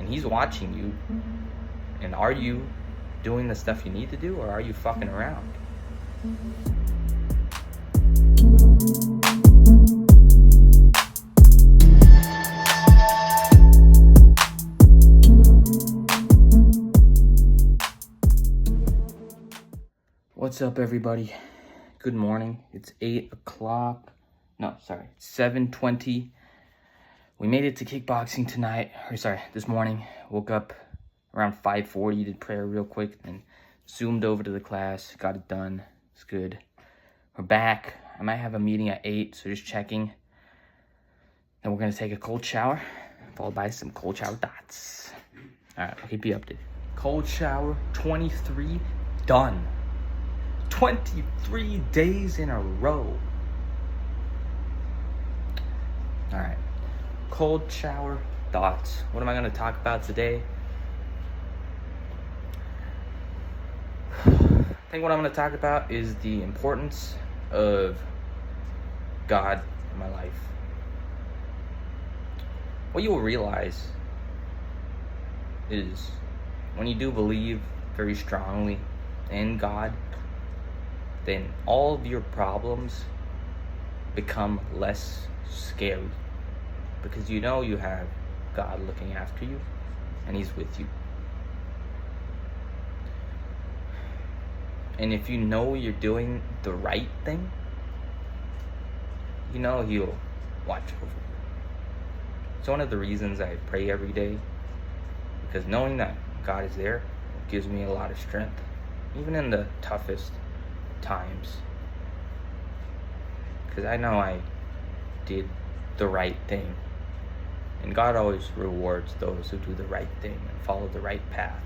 and he's watching you. And are you doing the stuff you need to do, or are you fucking around? What's up, everybody? Good morning. It's 8 o'clock. No, sorry, 7:20. We made it to kickboxing this morning. Woke up around 5:40, did prayer real quick, and zoomed over to the class, got it done. It's good. We're back. I might have a meeting at 8, so just checking. Then we're gonna take a cold shower, followed by some cold shower thoughts. All right, I'll keep you updated. Cold shower 23, done. 23 days in a row. All right, cold shower thoughts. What am I going to talk about today? I think what I'm going to talk about is the importance of God in my life. What you will realize is when you do believe very strongly in God, then all of your problems become less scary because you know you have God looking after you and he's with you. And if you know you're doing the right thing, you know he'll watch over you. It's one of the reasons I pray every day, because knowing that God is there gives me a lot of strength, even in the toughest times, because I know I did the right thing, and God always rewards those who do the right thing and follow the right path.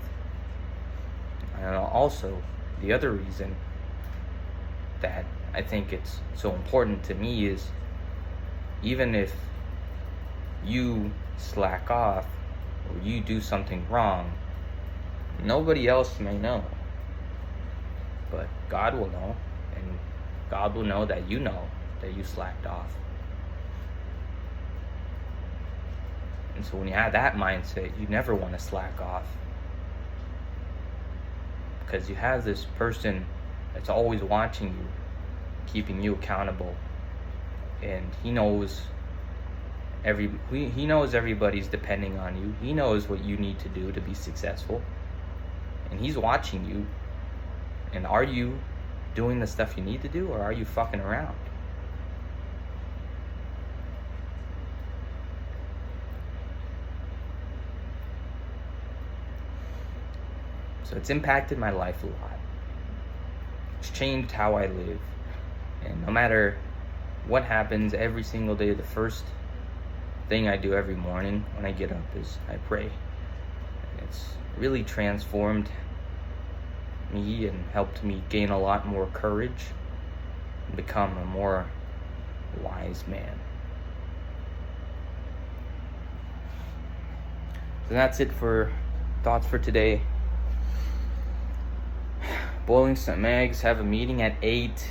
And also, the other reason that I think it's so important to me is, even if you slack off or you do something wrong, nobody else may know, but God will know, and God will know that you slacked off. And so when you have that mindset, you never want to slack off, because you have this person that's always watching you, keeping you accountable, and he knows everybody's depending on you. He knows what you need to do to be successful, and he's watching you. And are you doing the stuff you need to do, or are you fucking around? So it's impacted my life a lot. It's changed how I live. And no matter what happens, every single day, the first thing I do every morning when I get up is I pray. And it's really transformed me and helped me gain a lot more courage and become a more wise man. So that's it for thoughts for today. Boiling some eggs, have a meeting at 8.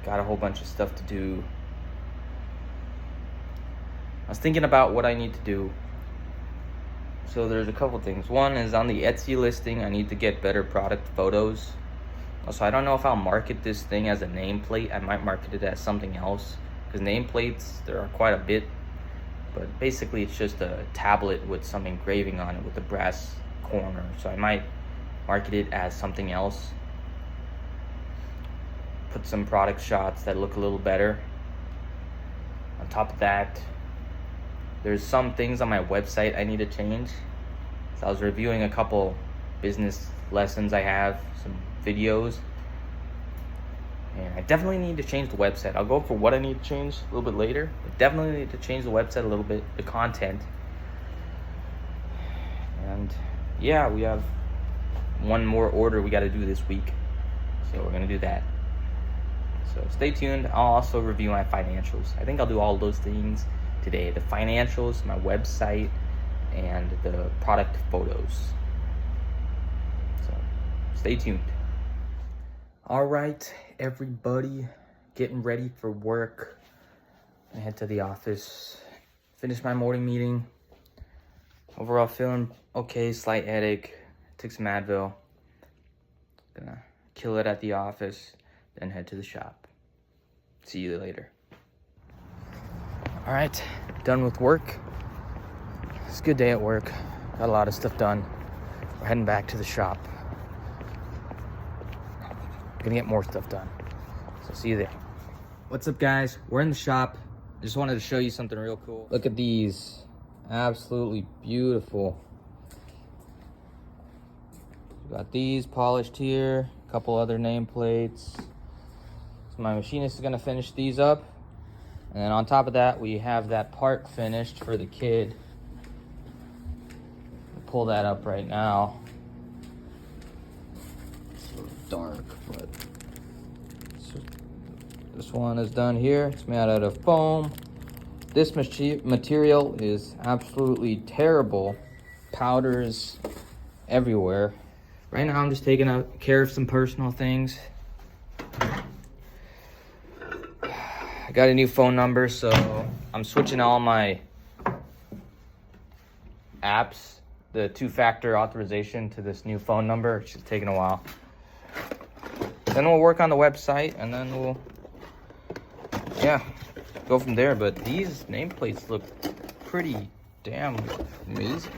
Got a whole bunch of stuff to do. I was thinking about what I need to do. So there's a couple things. One is on the Etsy listing, I need to get better product photos. Also, I don't know if I'll market this thing as a nameplate. I might market it as something else, because nameplates, there are quite a bit. But basically, it's just a tablet with some engraving on it with a brass corner. So I might market it as something else. Put some product shots that look a little better. On top of that, there's some things on my website I need to change. So I was reviewing a couple business lessons I have, some videos, and I definitely need to change the website. I'll go for what I need to change a little bit later, but definitely need to change the website a little bit, the content. And yeah, we have one more order we got to do this week, so we're gonna do that. So stay tuned. I'll also review my financials. I think I'll do all those things today: the financials, my website, and the product photos. So stay tuned. All right, everybody, getting ready for work. I head to the office Finished my morning meeting. Overall feeling okay, slight headache. Took some Advil. Gonna kill it at the office, then head to the shop. See you later. All right, done with work. It's a good day at work. Got a lot of stuff done. We're heading back to the shop. Gonna get more stuff done. So see you there. What's up, guys? We're in the shop. I just wanted to show you something real cool. Look at these. Absolutely beautiful. Got these polished here. A couple other nameplates. So my machinist is gonna finish these up. And then on top of that, we have that part finished for the kid. I'll pull that up right now. It's a little dark, but this one is done here. It's made out of foam. This material is absolutely terrible. Powders everywhere. Right now I'm just taking care of some personal things. I got a new phone number, so I'm switching all my apps, the 2-factor authorization, to this new phone number. It's just taking a while. Then we'll work on the website, and then we'll, go from there. But these nameplates look pretty damn amazing.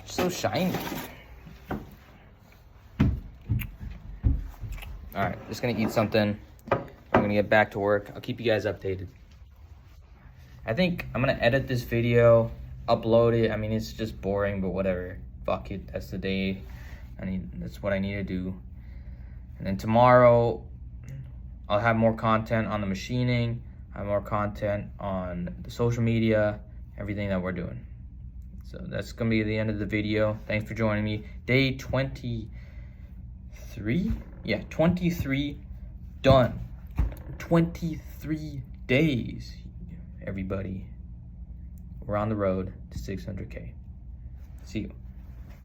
So shiny. All right, just gonna eat something. I'm gonna get back to work. I'll keep you guys updated. I think I'm gonna edit this video, upload it. I mean, it's just boring, but whatever. Fuck it, that's the day. That's what I need to do. And then tomorrow, I'll have more content on the machining, have more content on the social media, everything that we're doing. So that's gonna be the end of the video. Thanks for joining me. Day 23? Yeah, 23 done. 23 days, everybody. We're on the road to 600K. See you.